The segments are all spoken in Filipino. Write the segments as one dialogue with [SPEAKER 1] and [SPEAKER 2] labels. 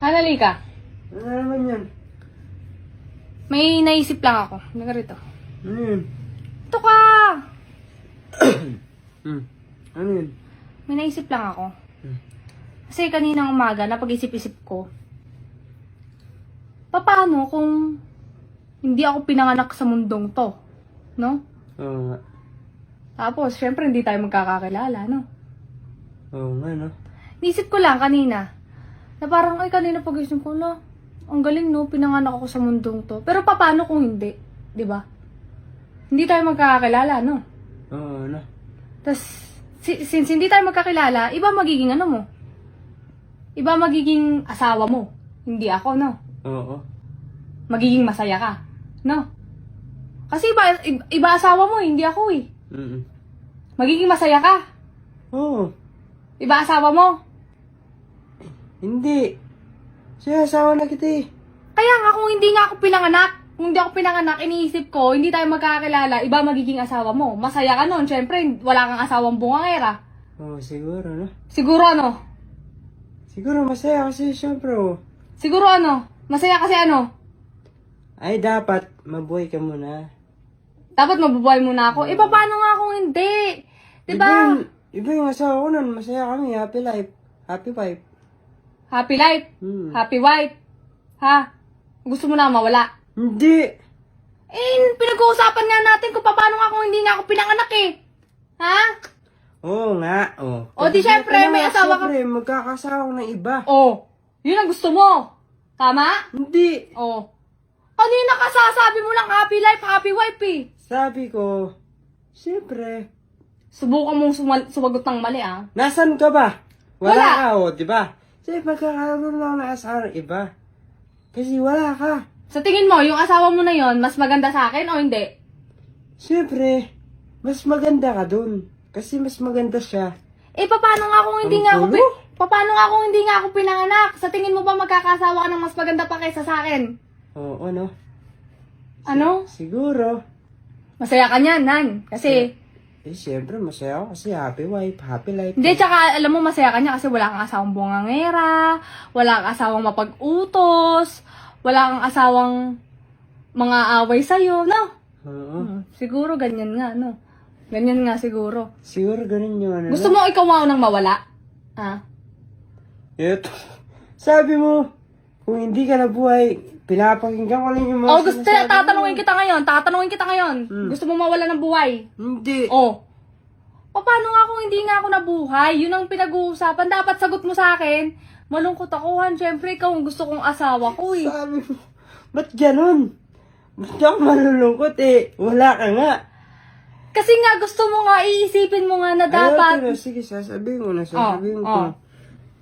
[SPEAKER 1] Hanali ka.
[SPEAKER 2] Ano naman yan?
[SPEAKER 1] May naisip lang ako. Halika rito.
[SPEAKER 2] Ano yun?
[SPEAKER 1] Ito ka!
[SPEAKER 2] Ano yun?
[SPEAKER 1] May naisip lang ako. Kasi kaninang umaga, napag-isip-isip ko. Paano kung hindi ako pinanganak sa mundong to? No?
[SPEAKER 2] Oo nga.
[SPEAKER 1] Tapos, syempre, hindi tayo magkakakilala, no?
[SPEAKER 2] Oo nga, no?
[SPEAKER 1] Naisip ko lang kanina, na parang, ay, kanina pag-isip ko, la, ang galing, no? Pinanganak ako sa mundong to. Pero paano kung hindi? Di ba? Hindi tayo magkakakilala, no?
[SPEAKER 2] Oo, no?
[SPEAKER 1] Tapos, since hindi tayo magkakilala, iba magiging ano mo? Iba magiging asawa mo. Hindi ako, no?
[SPEAKER 2] Oo.
[SPEAKER 1] Magiging masaya ka, no? Kasi iba asawa mo, hindi ako eh. Magiging masaya ka.
[SPEAKER 2] Oo.
[SPEAKER 1] Iba asawa mo.
[SPEAKER 2] Hindi. Siya, asawa na kita eh.
[SPEAKER 1] Kaya nga kung hindi nga ako pinanganak, kung hindi ako pinanganak, iniisip ko, hindi tayo magkakilala, iba magiging asawa mo. Masaya ka nun. Siyempre, wala kang asawang bungangera.
[SPEAKER 2] Oo, siguro, no?
[SPEAKER 1] Siguro ano?
[SPEAKER 2] Siguro masaya kasi syempre, oh.
[SPEAKER 1] Siguro ano? Masaya kasi ano?
[SPEAKER 2] Ay, dapat mabuhay ka muna.
[SPEAKER 1] Dapat mabubuhay muna ako. Eh, paano nga kung hindi? Diba?
[SPEAKER 2] Iba yung asawa ko nun. Masaya kami. Happy life. Happy wife.
[SPEAKER 1] Happy life. Happy wife. Ha? Gusto mo na mawala?
[SPEAKER 2] Hindi.
[SPEAKER 1] Eh, pinag-uusapan nga natin kung paano nga kung hindi nga ako pinanganak eh. Ha?
[SPEAKER 2] Oo nga. Oh.
[SPEAKER 1] O di syempre, may asawa ka.
[SPEAKER 2] Syempre, magkakasawa ko ng iba.
[SPEAKER 1] Oh, yun ang gusto mo. Tama?
[SPEAKER 2] Hindi.
[SPEAKER 1] Oh. Kanina ka sasabi mo lang happy life, happy wife eh.
[SPEAKER 2] Sabi ko, syempre,
[SPEAKER 1] Subukan mong sumagot ng mali ah.
[SPEAKER 2] nasan ka ba?
[SPEAKER 1] Wala.
[SPEAKER 2] Wala ka, oh, di ba? Kasi magkakaroon lang ng asawa ng iba. Kasi wala ka.
[SPEAKER 1] Sa tingin mo, yung asawa mo na yon mas maganda sa akin o hindi?
[SPEAKER 2] Syempre, mas maganda ka dun. Kasi mas maganda siya.
[SPEAKER 1] Eh, paano nga kung hindi
[SPEAKER 2] Ang
[SPEAKER 1] nga ako
[SPEAKER 2] gulo?
[SPEAKER 1] paano nga kung hindi nga ako pinanganak? Sa tingin mo ba magkakasawa ka ng mas maganda pa kaysa sa akin?
[SPEAKER 2] Oo, ano?
[SPEAKER 1] Ano?
[SPEAKER 2] Siguro.
[SPEAKER 1] Masaya ka niyan, Han. Kasi,
[SPEAKER 2] Syempre, masaya ako kasi happy wife, happy life.
[SPEAKER 1] hindi, tsaka alam mo masaya ka niya kasi wala kang asawang bungangera, wala kang asawang mapag-utos, wala kang asawang mga away sa'yo, no?
[SPEAKER 2] Oo.
[SPEAKER 1] Siguro ganyan nga, no? Ganyan nga siguro.
[SPEAKER 2] Siguro ganun yung ano.
[SPEAKER 1] Gusto mo ikaw nang mawala? Ha?
[SPEAKER 2] Ito. Sabi mo, kung hindi ka nabuhay, pinapakinggan ko lang yung mga
[SPEAKER 1] Oh, gusto
[SPEAKER 2] sinasabi mo.
[SPEAKER 1] tatanungin kita ngayon. Gusto mo mawala ng buhay?
[SPEAKER 2] Hindi.
[SPEAKER 1] Oh. Paano nga kung hindi nga ako nabuhay? Yun ang pinag-uusapan. Dapat sagot mo sa akin. Malungkot ako, Han. Siyempre, ikaw ang gusto kong asawa ko eh.
[SPEAKER 2] Sabi mo, ba't ganun? Ba't ako malulungkot eh? Wala ka nga.
[SPEAKER 1] Kasi nga gusto mo nga, iisipin mo nga na dapat.
[SPEAKER 2] Pero sige, sasabihin ko na. Sasabihin ko.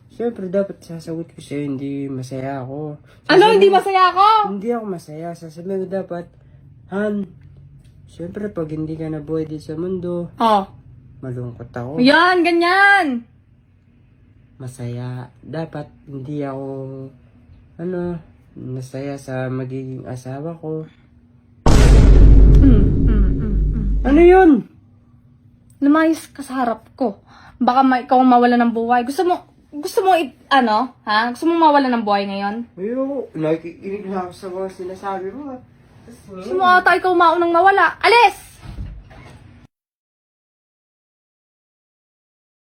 [SPEAKER 2] Siyempre, dapat sasagot ko sa'yo, hindi masaya ako.
[SPEAKER 1] Ano, hindi masaya ako?
[SPEAKER 2] Hindi ako masaya. Sasabihin ko dapat, Han, siyempre pag hindi ka nabuhay dito sa mundo,
[SPEAKER 1] Oh.
[SPEAKER 2] malungkot ako.
[SPEAKER 1] Yan, ganyan.
[SPEAKER 2] Masaya. Dapat hindi ako, masaya sa magiging asawa ko. Ano yun?
[SPEAKER 1] Lumayas ka sa harap ko. Baka ikaw ang mawala ng buhay. Gusto mo Gusto mo mawala ng buhay ngayon?
[SPEAKER 2] Ayoko. Nakikinig na ako sa mga sinasabi mo.
[SPEAKER 1] Gusto mo ata ikaw maunang mawala. Alis!